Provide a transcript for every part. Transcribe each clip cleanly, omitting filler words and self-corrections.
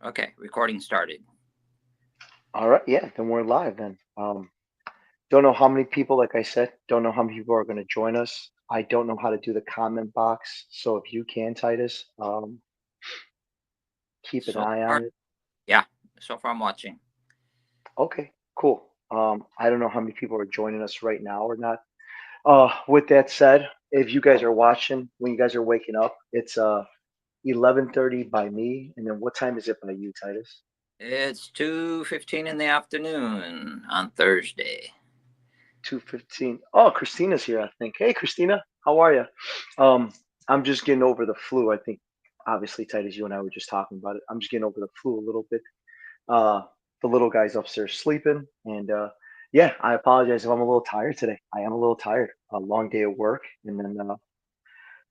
Okay, recording started. All right, yeah, then we're live then. Don't know how many people, like I said, don't know how many people are going to join us. I don't know how to do the comment box, so if you can, Titus, keep an So eye far, on it. yeah, so far I'm watching. Okay, cool. I don't know how many people are joining us right now or not. With that said, if you guys are watching when you guys are waking up, it's 11:30 by me, and then what time is it by you, Titus? It's 2:15 in the afternoon on Thursday. 2:15. Oh, Christina's here, I think. Hey, Christina, how are you? I'm just getting over the flu. I think, obviously, Titus, you and I were just talking about it. I'm just getting over the flu a little bit. Uh, the little guy's upstairs sleeping, and yeah, I apologize if I'm a little tired today. I am a little tired. A long day at work, and then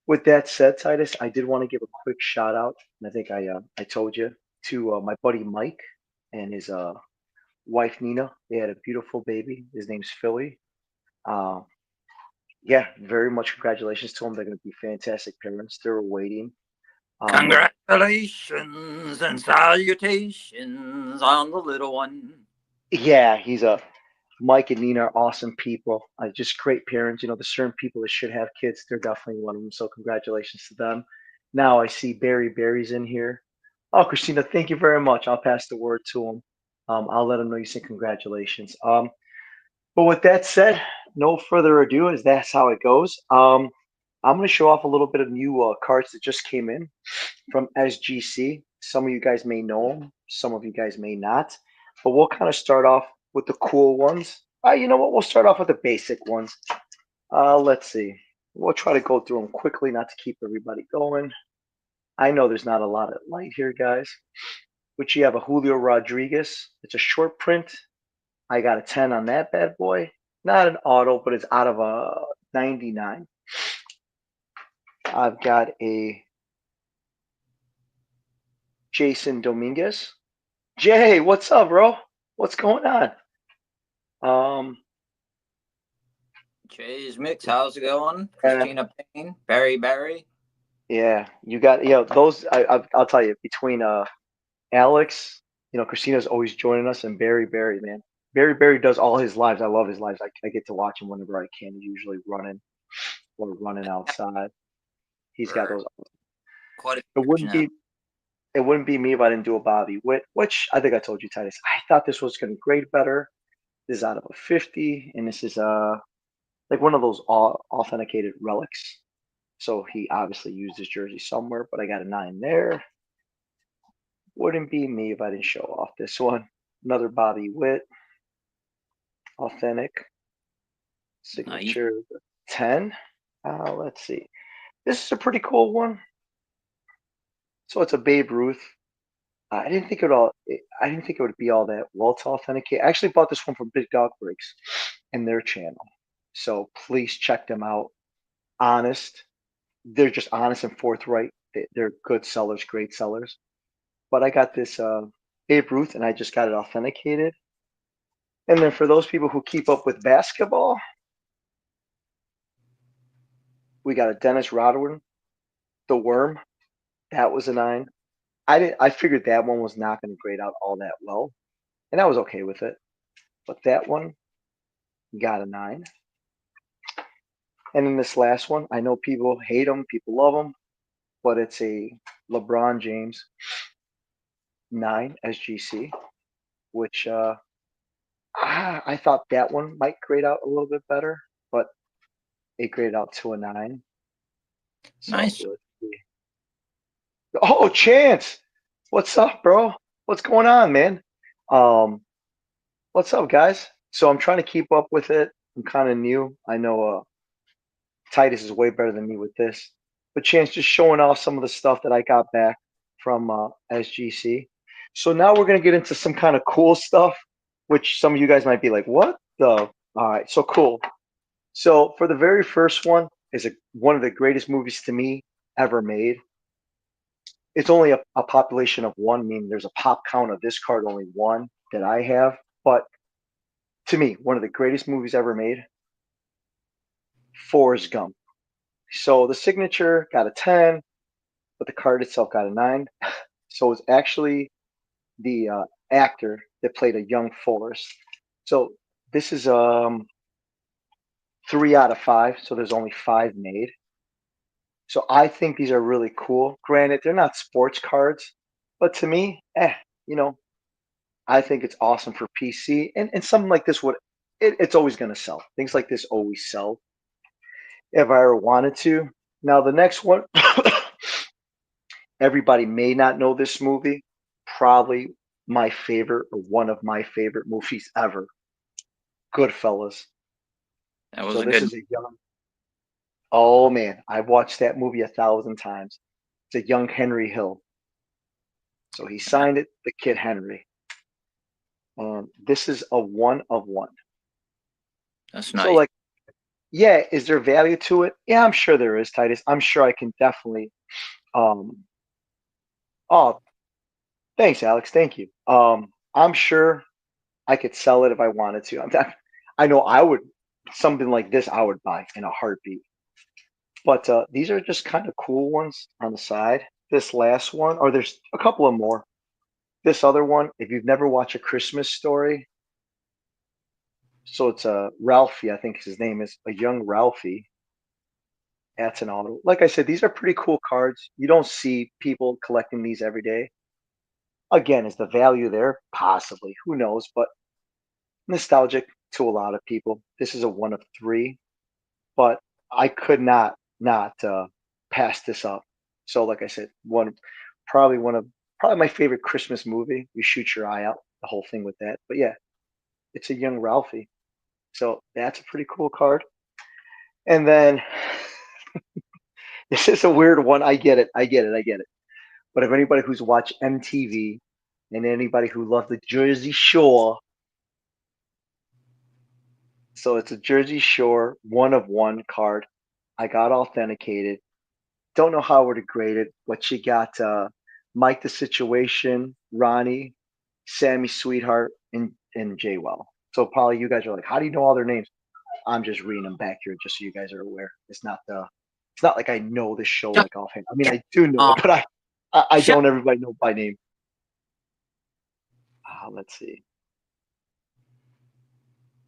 with that said, Titus, I did want to give a quick shout out, and I think I told you to my buddy Mike and his wife Nina. They had a beautiful baby. His name's Philly. Uh, yeah, very much congratulations to them. They're going to be fantastic parents. They're waiting. Um, Congratulations and salutations on the little one. yeah, he's a Mike and Nina are awesome people. Just great parents. You know, the certain people that should have kids, they're definitely one of them. So congratulations to them. Now I see Barry's in here. Oh, Christina, thank you very much. I'll pass the word to him. I'll let him know you said congratulations. But with that said, no further ado, as that's how it goes. I'm going to show off a little bit of new cards that just came in from SGC. Some of you guys may know them, some of you guys may not. But we'll kind of start off with the cool ones. You know what? We'll start off with the basic ones. Let's see. We'll try to go through them quickly, not to keep everybody going. I know there's not a lot of light here, guys. Which you have a Julio Rodriguez. It's a short print. I got a 10 on that bad boy. Not an auto, but it's out of a 99. I've got a Jason Dominguez. Jay, what's up, bro? What's going on? Um, Jay's Mix, how's it going? uh, Christina Payne, Barry. yeah, you got those. I'll tell you between Alex, Christina's always joining us, and Barry, man. Barry does all his lives. I love his lives. I get to watch him whenever I can. He's usually running or running Yeah, outside. He's got for those. quite a It few years wouldn't now. be it wouldn't be me if I didn't do a Bobby Witt, which I think I told you, Titus. I thought this was going to grade better. This is out of a 50, and this is like one of those authenticated relics. So he obviously used his jersey somewhere, but I got a 9 there. Wouldn't be me if I didn't show off this one. Another Bobby Witt, authentic, Nice. signature 10. Let's see. This is a pretty cool one. So it's a Babe Ruth. I didn't think it all. I didn't think it would be all that well to authenticate. I actually bought this one from Big Dog Breaks in their channel. So please check them out. Honest. They're just honest and forthright. They're good sellers, great sellers. But I got this Babe Ruth, and I just got it authenticated. And then for those people who keep up with basketball, we got a Dennis Rodman, the Worm. That was a 9. I figured that one was not going to grade out all that well, and I was okay with it. But that one got a 9. And then this last one, I know people hate him, people love him, but it's a LeBron James 9 SGC, which I thought that one might grade out a little bit better, but it graded out to a 9. So Nice. let's see. Oh, Chance, what's up, bro? What's going on, man? Um, what's up, guys? So I'm trying to keep up with it. I'm kind of new. I know Titus is way better than me with this, but Chance just showing off some of the stuff that I got back from SGC. So now we're gonna get into some kind of cool stuff, which some of you guys might be like, "What the?" All right, so cool. So for the very first one is one of the greatest movies to me ever made. It's only a population of one, meaning there's a pop count of this card only one that I have, but to me, one of the greatest movies ever made, Forrest Gump. So the signature got a 10, but the card itself got a 9. So it's actually the actor that played a young Forrest. So this is 3 out of 5. So there's only 5 made. So I think these are really cool. Granted, they're not sports cards, but to me, you know, I think it's awesome for PC, and something like this would it's always going to sell. Things like this always sell if I ever wanted to. Now the next one, everybody may not know this movie. Probably my favorite or one of my favorite movies ever. Goodfellas. That was So a this good. is a young. Oh man, I've watched that movie 1,000 times. It's a young Henry Hill. So he signed it, the kid Henry. This is a one of one. That's So nice. like, yeah, is there value to it? Yeah, I'm sure there is, Titus. I'm sure I can definitely. Um, oh, thanks, Alex. Thank you. I'm sure I could sell it if I wanted to. I know I would something like this. I would buy in a heartbeat. But these are just kind of cool ones on the side. This last one, or there's a couple of more. This other one, if you've never watched A Christmas Story, so it's Ralphie, I think his name is a young Ralphie. That's an auto. Like I said, these are pretty cool cards. You don't see people collecting these every day. Again, is the value there? Possibly. Who knows? But nostalgic to a lot of people. This is a one of 3, but I could not pass this up. So, like I said, one of probably my favorite Christmas movie. You shoot your eye out, the whole thing with that. But yeah, it's a young Ralphie. So that's a pretty cool card. And then this is a weird one. I get it. I get it. I get it. But if anybody who's watched MTV and anybody who loved the Jersey Shore, so it's a Jersey Shore one of one card. I got authenticated. Don't know how I would have graded, but you got Mike the Situation, Ronnie, Sammy Sweetheart, and Jay Well. So probably you guys are like, how do you know all their names? I'm just reading them back here just so you guys are aware. It's not like I know the show Shut, like offhand. I mean I do know uh, it, but I shut. don't everybody know by name. Let's see.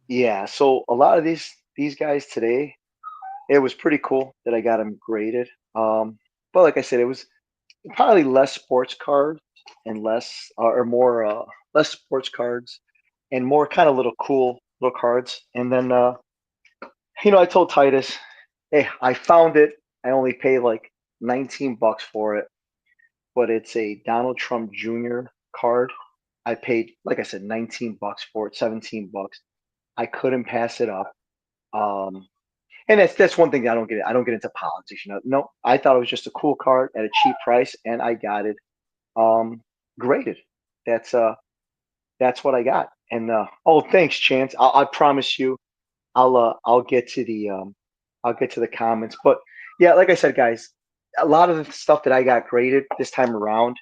Yeah, so a lot of these guys today, it was pretty cool that I got them graded. But like I said, it was probably less sports cards and less or more less sports cards and more kind of little cool little cards. And then I told Titus, hey, I found it. I only paid like $19 for it, but it's a Donald Trump Jr. card. I paid, like I said, $19 for it, $17. I couldn't pass it up. Um, and that's one thing that I don't get. I don't get into politics. No, I thought it was just a cool card at a cheap price, and I got it graded. That's uh that's what I got. And oh, thanks, Chance. I promise you, I'll get to the comments. But yeah, like I said, guys, a lot of the stuff that I got graded this time around,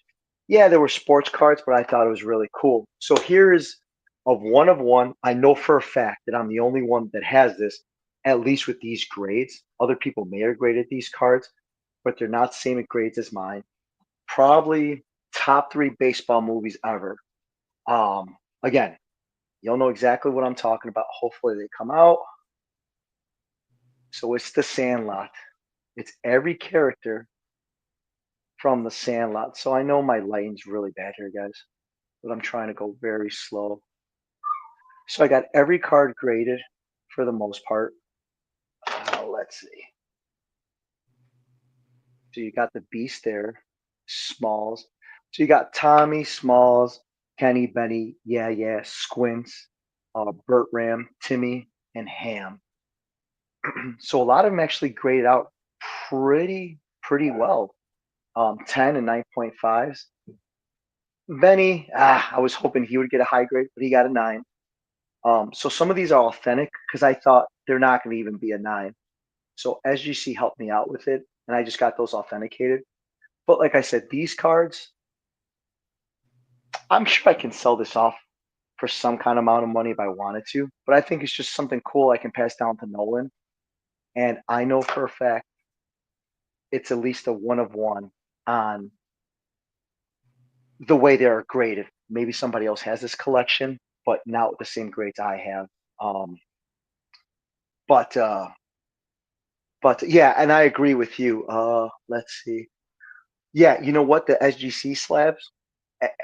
yeah, there were sports cards, but I thought it was really cool. So here's of one of one. I know for a fact that I'm the only one that has this, at least with these grades. Other people may have graded these cards, but they're not same grades as mine. Probably top 3 baseball movies ever. Again, you'll know exactly what I'm talking about. Hopefully they come out. So it's The Sandlot. It's every character from The Sandlot. So I know my lighting's really bad here, guys, but I'm trying to go very slow. So I got every card graded for the most part. Let's see. So you got the Beast there, Smalls. So you got Tommy, Smalls, Kenny, Benny, Yeah, Squints, Burt Ram, Timmy, and Ham. So a lot of them actually graded out pretty well. 10 and 9.5s. Benny, I was hoping he would get a high grade, but he got a 9. So some of these are authentic because I thought they're not going to even be a 9. So SGC helped me out with it, and I just got those authenticated. But like I said, these cards, I'm sure I can sell this off for some kind of amount of money if I wanted to. But I think it's just something cool I can pass down to Nolan. And I know for a fact it's at least a one of one on the way they're graded. maybe somebody else has this collection, but not with the same grades I have. Um, but but yeah, and I agree with you. Let's see. Yeah, you know what? The SGC slabs,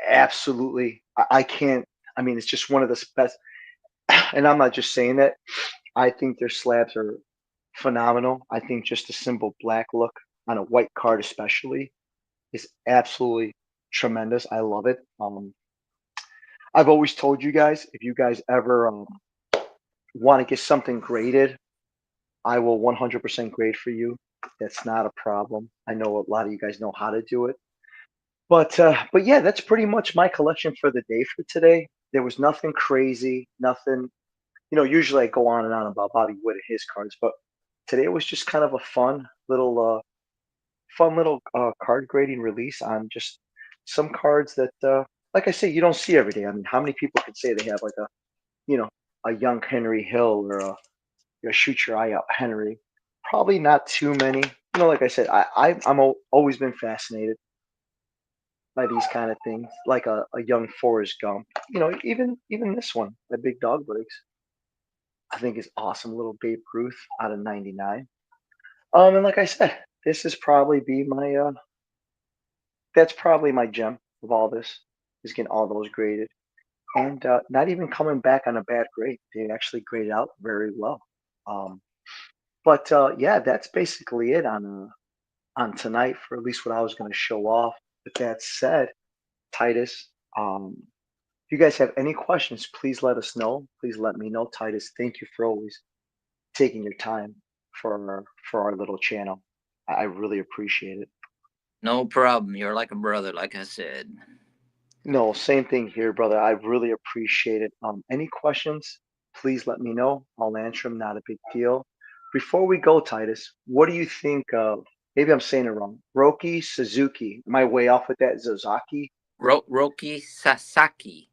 absolutely. I can't. I mean, it's just one of the best. And I'm not just saying that. I think their slabs are phenomenal. I think just a simple black look on a white card, especially, is absolutely tremendous. I love it. I've always told you guys if you guys ever want to get something graded, I will 100% grade for you. That's not a problem. I know a lot of you guys know how to do it. But yeah, that's pretty much my collection for the day for today. There was nothing crazy, nothing. Usually I go on and on about Bobby Wood and his cards, but today was just kind of a fun little card grading release on just some cards that, like I say, you don't see every day. I mean, how many people could say they have like you know, a young Henry Hill or a shoot your eye out Henry? Probably not too many. Like I said, always been fascinated by these kind of things, like a young Forrest Gump. Even this one, the Big Dog Breaks, I think is awesome. Little Babe Ruth out of '99. And like I said, this is probably be my that's probably my gem of all this is getting all those graded and not even coming back on a bad grade. They actually graded out very well. Um, but yeah, that's basically it on tonight for at least what I was going to show off. With that said, Titus, if you guys have any questions, please let us know. Please let me know, Titus. Thank you for always taking your time for our little channel. I really appreciate it. No problem. You're like a brother, like I said. No, same thing here, brother. I really appreciate it. Any questions, please let me know. I'll answer them. Not a big deal. Before we go, Titus, what do you think of? Maybe I'm saying it wrong. Roki Suzuki. Am I way off with that? Zozaki? Roki Sasaki.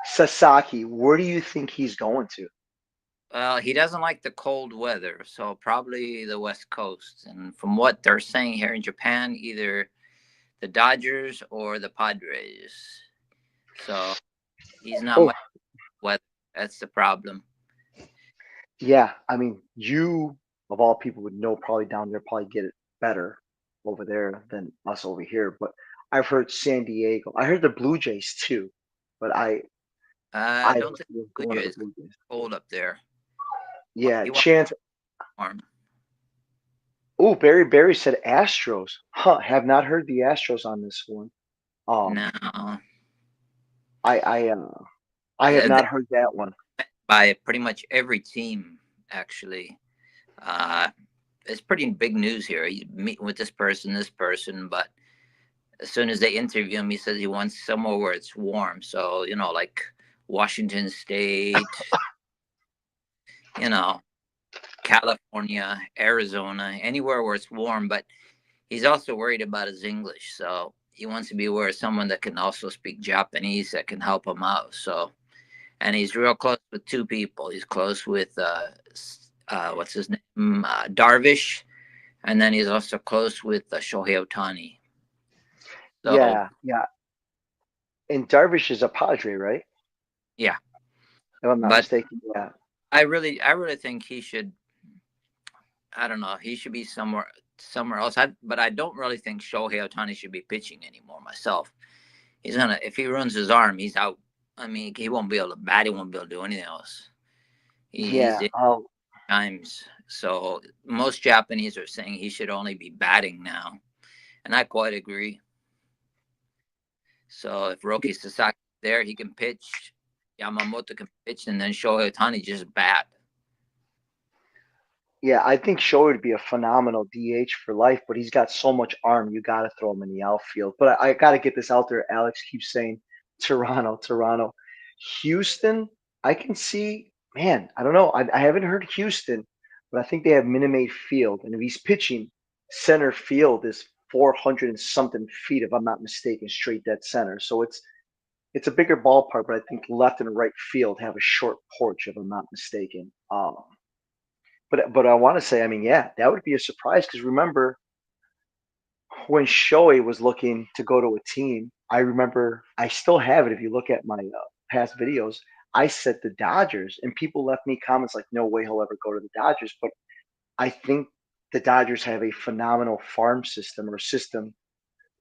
Sasaki. Where do you think he's going to? He doesn't like the cold weather, so probably the West Coast. And from what they're saying here in Japan, either the Dodgers or the Padres. So he's not Oh, much weather. That's the problem. yeah. I mean, you of all people would know probably down there probably get it better over there than us over here. But I've heard San Diego. I heard the Blue Jays too, but I I don't think was Blue going to the Jays Blue Jays. cold up there. Yeah, He wants chance. warm. Oh, Barry said Astros. Huh, have not heard the Astros on this one. Um, No, I have they not heard that one. by pretty much every team actually. Uh, it's pretty big news here. You meet with this person, but as soon as they interview him, he says he wants somewhere where it's warm. So like Washington State, you know, California, Arizona, anywhere where it's warm. But he's also worried about his English, so he wants to be where someone that can also speak Japanese that can help him out. So, and he's real close with two people. He's close with what's his name, Darvish, and then he's also close with Shohei Otani. So, Yeah, yeah. And Darvish is a Padre, right? yeah, If I'm not but mistaken. Yeah, I really think he should. I don't know. He should be somewhere else. But I don't really think Shohei Otani should be pitching anymore. Myself, if he ruins his arm, he's out. I mean, he won't be able to bat. He won't be able to do anything else. He's yeah. in times. So most Japanese are saying he should only be batting now, and I quite agree. So if Roki Sasaki is there, he can pitch. Yamamoto can pitch, and then Shohei Otani just bat. Yeah, I think Shohei would be a phenomenal DH for life, but he's got so much arm, you got to throw him in the outfield. But I got to get this out there. Alex keeps saying Toronto, Toronto. Houston, I can see, man, I don't know. I haven't heard Houston, but I think they have Minute Maid Field. And if he's pitching, center field is 400 and something feet, if I'm not mistaken, straight dead center. So it's a bigger ballpark, but I think left and right field have a short porch, if I'm not mistaken. But I want to say, I mean, yeah, that would be a surprise because remember when Shoei was looking to go to a team, I remember I still have it. If you look at my past videos, I said the Dodgers, and people left me comments like, "No way he'll ever go to the Dodgers." But I think the Dodgers have a phenomenal farm system or system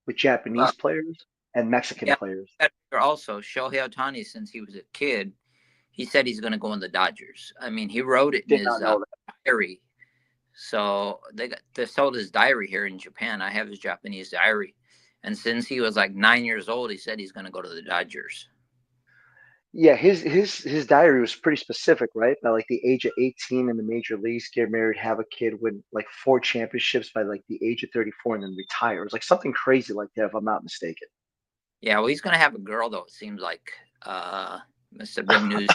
with Well, Japanese players and Mexican yeah. players. Also, Shohei Ohtani, since he was a kid, he said he's going to go in the Dodgers. I mean, he wrote it in Did his not know that. diary. So they sold his diary here in Japan. I have his Japanese diary, and since he was like 9 years old, he said he's going to go to the Dodgers. Yeah, his diary was pretty specific, right? By like the age of 18 in the major leagues, get married, have a kid, win like four championships by like the age of 34, and then retire. It was like something crazy like that, if I'm not mistaken. Yeah, well, he's going to have a girl though. It seems like it's a big news.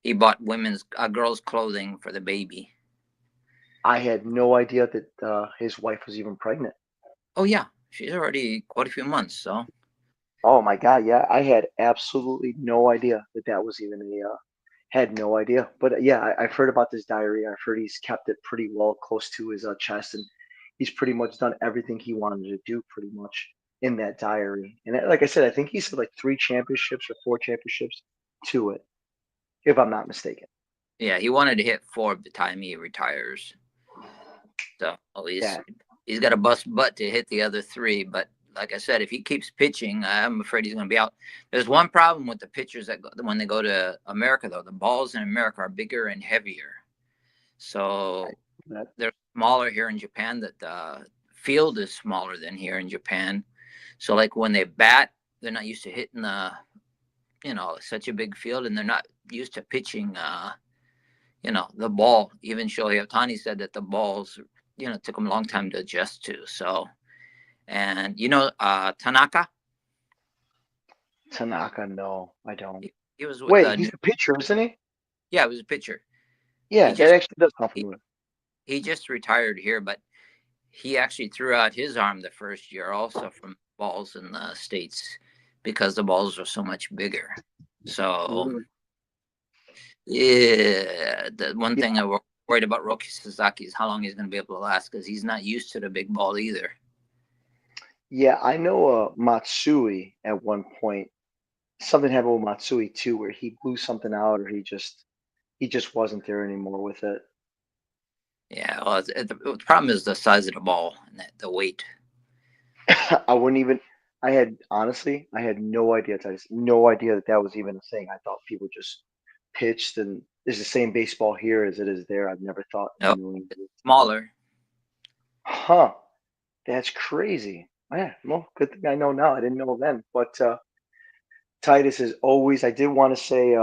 He bought women's girls' clothing for the baby. I had no idea that his wife was even pregnant. Oh yeah, she's already quite a few months. So Oh my God, yeah, I had absolutely no idea that that was even a had no idea. But yeah, I've heard about this diary. I've heard he's kept it pretty well close to his chest, and he's pretty much done everything he wanted to do pretty much in that diary. And like I said, I think he said like three championships or four championships to it, if I'm not mistaken. yeah, he wanted to hit four by the time he retires. So at least Yeah, he's got a bust butt to hit the other three. But like I said, if he keeps pitching, I'm afraid he's going to be out. There's one problem with the pitchers that go, when they go to America, though. The balls in America are bigger and heavier. So that, they're smaller here in Japan. That the field is smaller than here in Japan. So like when they bat, they're not used to hitting such a big field, and they're not used to pitching. The ball. Even Shohei Ohtani said that the balls, took him a long time to adjust to. So, and Tanaka, Tanaka, no, I don't. he was with Wait, the he's the pitcher, isn't he? yeah, he was a pitcher. He Yeah, that just actually does sound he, familiar. he just retired here, but he actually threw out his arm the first year, also from balls in the states, because the balls are so much bigger. So Really? yeah, the one Yeah, thing I worried about Roki Sasaki is how long he's going to be able to last because he's not used to the big ball either. yeah, I know Matsui at one point. Something happened with Matsui too, where he blew something out, or he just wasn't there anymore with it. Yeah, well, the problem is the size of the ball and the weight. I wouldn't even. I had honestly, I had no idea. Titus, no idea that that was even a thing. I thought people just pitched, and it's the same baseball here as it is there. I've never thought in a No, million it's years. smaller. Huh? That's crazy. Yeah. Well, good thing I know now. I didn't know then. But Titus is always. I did want to say.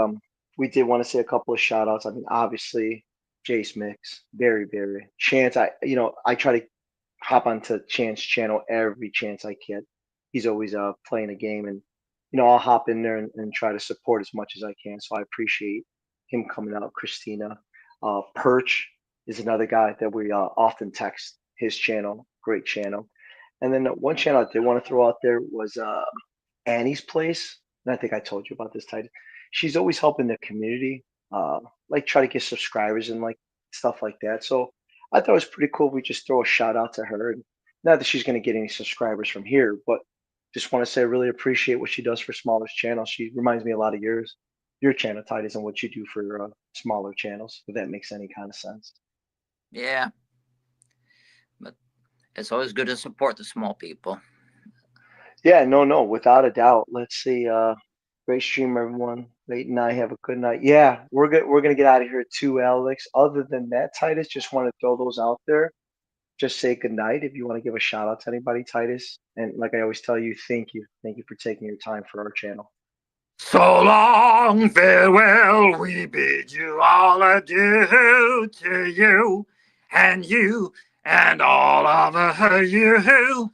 We did want to say a couple of shout outs. I mean, obviously, Jace Mix, Berry, Chance. I try to hop onto Chance channel every chance I can. He's always playing a game, and I'll hop in there and try to support as much as I can. So I appreciate him coming out. Christina, Perch is another guy that we often text. His channel, great channel. And then one channel I did want to throw out there was Annie's Place. And I think I told you about this title. She's always helping the community, uh, like try to get subscribers and like stuff like that. So I thought it was pretty cool. We just throw a shout out to her. And not that she's going to get any subscribers from here, but just want to say I really appreciate what she does for smaller channels. She reminds me a lot of your channel, Titus, and what you do for smaller channels, if that makes any kind of sense. Yeah, but it's always good to support the small people. Yeah, no, without a doubt. Let's see. Great stream, everyone. Late night. Have a good night. Yeah, we're good. We're gonna get out of here too, Alex. Other than that, Titus, just want to throw those out there. Just say good night if you want to give a shout out to anybody, Titus. And like I always tell you, thank you for taking your time for our channel. So long, farewell, we bid you all adieu to you and all of you.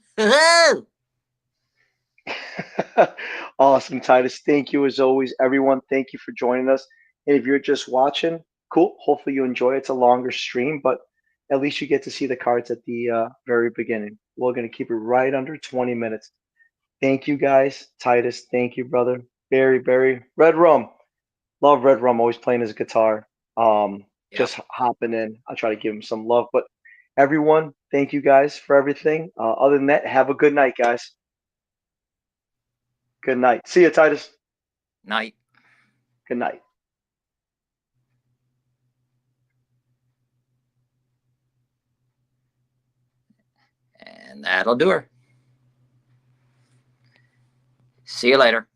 Awesome, Titus. Thank you as always, everyone. Thank you for joining us. And if you're just watching, cool. Hopefully you enjoy it. It's a longer stream, but at least you get to see the cards at the very beginning. We're going to keep it right under 20 minutes. Thank you, guys. Titus, thank you, brother. Barry, Red Rum. Love Red Rum, always playing his guitar. Yep. Just hopping in. I try to give him some love. But everyone, thank you guys for everything. Other than that, have a good night, guys. Good night. See you, Titus. Night. Good night. And that'll do her. See you later.